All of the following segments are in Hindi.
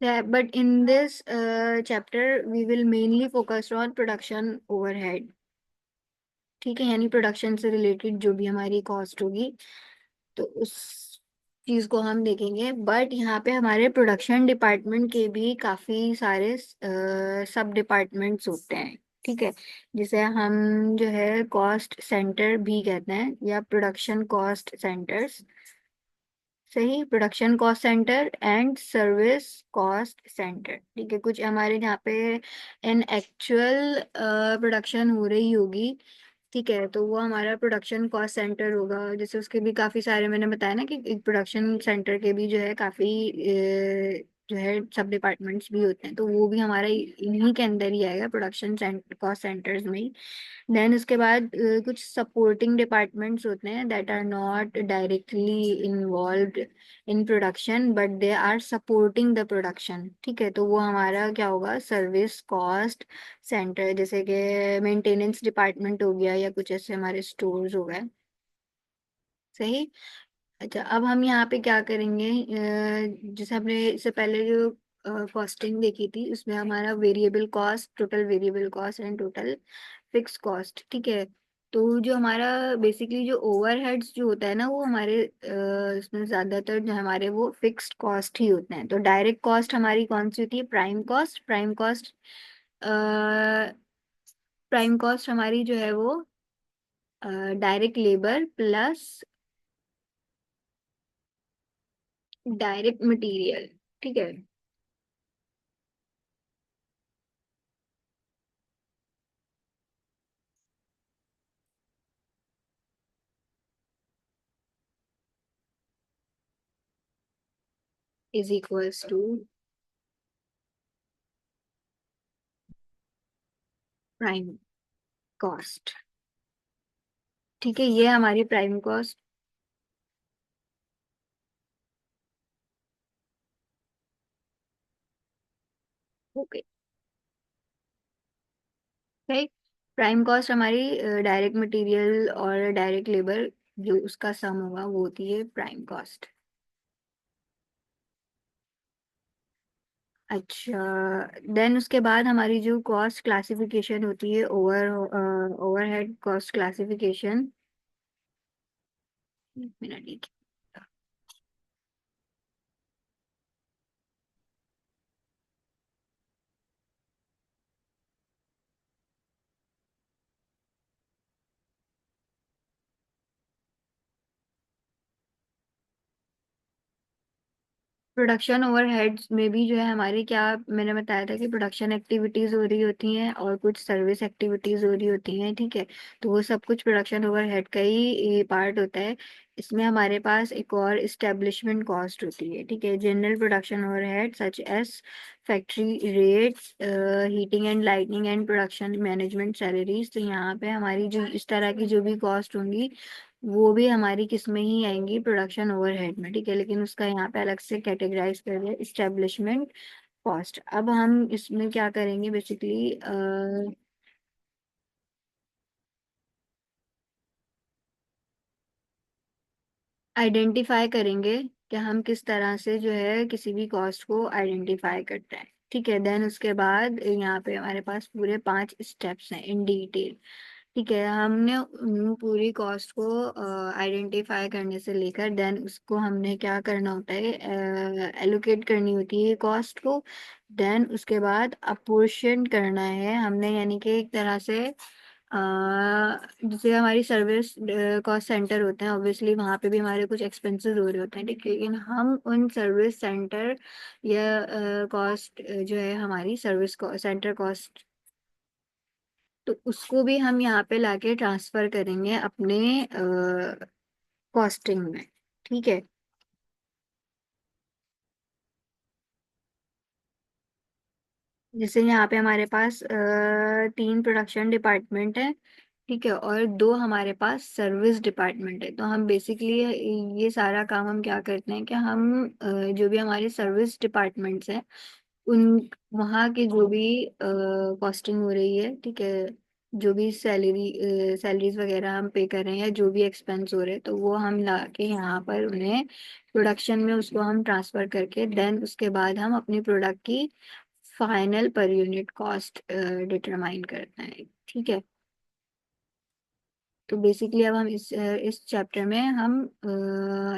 But in this chapter we will mainly focus on production overhead. ठीक है, यानी प्रोडक्शन से रिलेटेड जो भी हमारी कॉस्ट होगी तो उस चीज को हम देखेंगे। बट यहाँ पे हमारे प्रोडक्शन डिपार्टमेंट के भी काफी सारे सब डिपार्टमेंट्स होते हैं। ठीक है, जिसे हम जो है कॉस्ट सेंटर भी कहते हैं या प्रोडक्शन कॉस्ट सेंटर्स। सही, production cost centre and service cost centre. ठीक है, कुछ हमारे यहाँ पे इन एक्चुअल प्रोडक्शन हो रही होगी। ठीक है, तो वो हमारा प्रोडक्शन कॉस्ट सेंटर होगा। जैसे उसके भी काफी सारे मैंने बताया ना कि एक प्रोडक्शन सेंटर के भी जो है काफी जो है सब डिपार्टमेंट्स भी होते हैं, तो वो भी हमारा इन्हीं के अंदर ही आएगा, प्रोडक्शन कॉस्ट सेंटर्स में ही। देन उसके बाद कुछ सपोर्टिंग डिपार्टमेंट्स होते हैं that are not directly involved in production but they are supporting the production. ठीक है, तो वो हमारा क्या होगा, सर्विस कॉस्ट सेंटर। जैसे कि मेंटेनेंस डिपार्टमेंट हो गया या कुछ ऐसे हमारे स्टोर्स हो गए। सही। अच्छा, अब हम यहाँ पे क्या करेंगे, जैसे हमने इससे पहले जो कॉस्टिंग देखी थी उसमें हमारा variable cost, total variable cost and total fix cost. ठीक है, तो जो हमारा बेसिकली जो ओवरहेड्स जो होता है ना वो हमारे इसमें ज्यादातर जो हमारे वो फिक्स्ड कॉस्ट ही होते हैं। तो डायरेक्ट कॉस्ट हमारी कौन सी होती है, प्राइम कॉस्ट। प्राइम कॉस्ट हमारी जो है वो direct labour plus direct material. ठीक है, is equals to prime cost. ठीक है, ये हमारी prime cost. Okay, right. Prime cost हमारी डायरेक्ट मटेरियल और डायरेक्ट लेबर जो उसका सम होगा वो होती है प्राइम कॉस्ट। अच्छा, देन उसके बाद हमारी जो कॉस्ट क्लासिफिकेशन होती है, ओवरहेड कॉस्ट क्लासिफिकेशन। एक मिनट। प्रोडक्शन ओवरहेड्स में भी जो है हमारी क्या, मैंने बताया था कि प्रोडक्शन एक्टिविटीज हो रही होती हैं और कुछ सर्विस एक्टिविटीज हो रही होती हैं। ठीक है, तो वो सब कुछ प्रोडक्शन ओवरहेड का ही पार्ट होता है। इसमें हमारे पास एक और इस्टेब्लिशमेंट कॉस्ट होती है। ठीक है, general production overhead such as factory rates, heating and lightning and production management salaries. तो यहाँ पे हमारी जो इस तरह की जो भी कॉस्ट होंगी वो भी हमारी किस में ही आएंगी, प्रोडक्शन ओवरहेड में। ठीक है, लेकिन उसका यहाँ पे अलग से कैटेगराइज कर दिया, इस्टेब्लिशमेंट कॉस्ट। अब हम इसमें क्या करेंगे बेसिकली, आइडेंटिफाई करेंगे कि हम किस तरह से जो है किसी भी कॉस्ट को आइडेंटिफाई करते हैं। ठीक है, देन उसके बाद यहाँ पे हमारे पास पूरे 5 स्टेप्स हैं इन डिटेल। ठीक है, हमने पूरी कॉस्ट को आइडेंटिफाई करने से लेकर देन उसको हमने क्या करना होता है, एलोकेट करनी होती है कॉस्ट को। देन उसके बाद अपोर्शन करना है हमने, यानी कि एक तरह से जैसे हमारी सर्विस कॉस्ट सेंटर होते हैं, ऑब्वियसली वहाँ पे भी हमारे कुछ एक्सपेंसेस हो रहे होते हैं। ठीक है, लेकिन हम उन सर्विस सेंटर या कॉस्ट जो है हमारी सर्विस सेंटर कॉस्ट, तो उसको भी हम यहाँ पे लाके ट्रांसफर करेंगे अपने कॉस्टिंग में। ठीक है, जैसे यहाँ पे हमारे पास 3 प्रोडक्शन डिपार्टमेंट है। ठीक है, और 2 हमारे पास सर्विस डिपार्टमेंट है। तो हम बेसिकली ये सारा काम हम क्या करते हैं कि हम जो भी हमारे सर्विस डिपार्टमेंट्स हैं उन वहाँ के जो भी कॉस्टिंग हो रही है। ठीक है, जो भी सैलरीज वगैरह हम पे कर रहे हैं या जो भी एक्सपेंस हो रहे हैं, तो वो हम ला के यहाँ पर उन्हें प्रोडक्शन में उसको हम ट्रांसफर करके देन उसके बाद हम अपनी प्रोडक्ट की final per unit cost determine करते हैं। ठीक है। तो बेसिकली अब हम इस चैप्टर में हम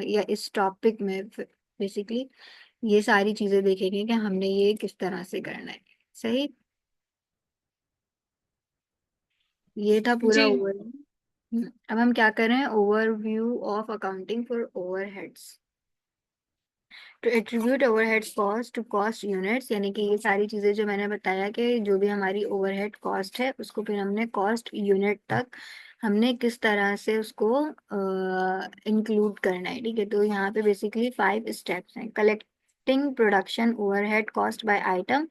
या इस टॉपिक में बेसिकली ये सारी चीजें देखेंगे कि हमने ये किस तरह से करना है। सही। ये था पूरा जी ओवर। अब हम क्या कर रहे हैं, overview of accounting for overheads. To attribute overheads cost to cost units, यानी कि ये सारी चीजें जो मैंने बताया कि जो भी हमारी ओवरहेड कॉस्ट है उसको फिर हमने कॉस्ट यूनिट तक हमने किस तरह से उसको इंक्लूड करना है। ठीक है। तो यहाँ पे बेसिकली 5 स्टेप्स हैं। Collecting production overhead cost by item,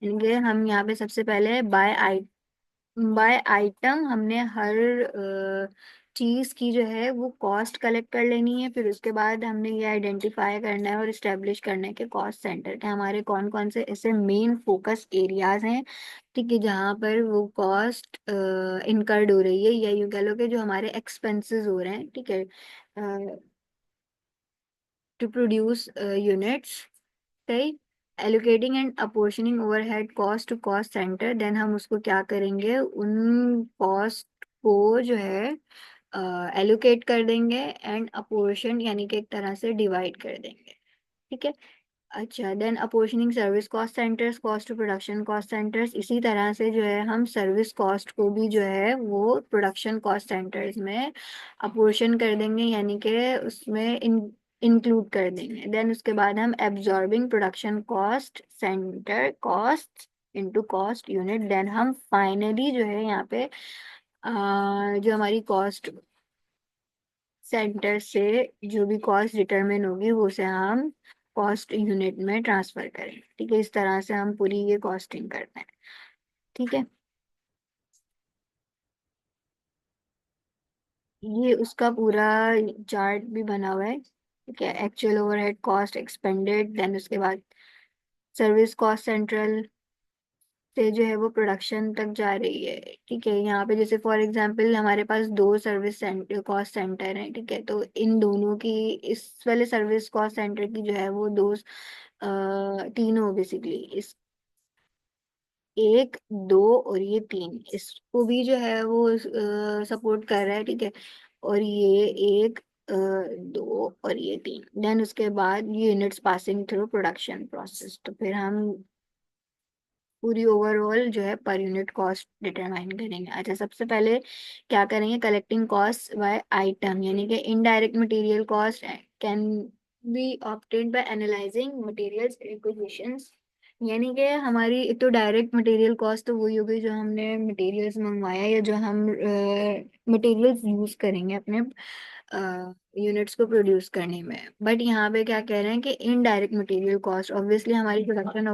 यानी हम यहाँ पे सबसे पहले बाय आइटम हमने हर चीज की जो है वो कॉस्ट कलेक्ट कर लेनी है। फिर उसके बाद हमने ये आइडेंटिफाई करना है और इस्टेब्लिश करना है कि कॉस्ट सेंटर के हमारे कौन कौन से ऐसे मेन फोकस एरियाज हैं। ठीक है। जहाँ पर वो कॉस्ट इनकर्ड हो रही है, या यूँ कह लो कि जो हमारे एक्सपेंसेस हो रहे हैं। ठीक है। To produce units. सही। Allocating and apportioning overhead cost to cost center, then हम उसको क्या करेंगे, उन कॉस्ट को जो है एलोकेट कर देंगे एंड अपोर्शन यानी कि एक तरह से डिवाइड कर देंगे। ठीक है। अच्छा, then apportioning service cost centers cost to production cost centers, इसी तरह से जो है हम सर्विस कॉस्ट को भी जो है वो प्रोडक्शन कॉस्ट सेंटर्स में अपोर्शन कर देंगे, यानी कि उसमें इंक्लूड कर देंगे। देन उसके बाद हम absorbing production cost centre cost into cost unit, then हम फाइनली जो है यहाँ पे जो हमारी कॉस्ट सेंटर से जो भी कॉस्ट डिटरमिन होगी वो उसे हम कॉस्ट यूनिट में ट्रांसफर करें। ठीक है। इस तरह से हम पूरी ये कॉस्टिंग करते हैं। ठीक है। ये उसका पूरा चार्ट भी बना हुआ है। ठीक है। Actual overhead cost expended, then उसके बाद सर्विस कॉस्ट सेंट्रल से जो है वो प्रोडक्शन तक जा रही है। ठीक है। यहाँ पे जैसे फॉर एग्जांपल हमारे पास दो सर्विस सेंटर कॉस्ट सेंटर हैं। ठीक है। तो इन दोनों की, इस वाले सर्विस कॉस्ट सेंटर की जो है वो दो तीनों बेसिकली इस एक दो और ये तीन, इसको भी जो है वो सपोर्ट कर रहा है। ठीक है। और ये एक दो और ये तीन, देन उसके बाद ये units passing through production process, तो फिर हम पूरी ओवरऑल जो है पर यूनिट कॉस्ट डिटरमाइन करेंगे। अच्छा, सबसे पहले क्या करेंगे, कलेक्टिंग कॉस्ट बाय आइटम, यानी कि indirect material cost can be obtained by analysing materials requisitions, यानी कि हमारी एक तो डायरेक्ट मटेरियल कॉस्ट तो वही हो गई जो हमने मटेरियल्स मंगवाया या जो हम मटेरियल्स यूज करेंगे अपने यूनिट्स को प्रोड्यूस करने में। बट यहाँ पे क्या कह रहे हैं कि इनडायरेक्ट मटेरियल कॉस्ट, ऑब्वियसली हमारी प्रोडक्शन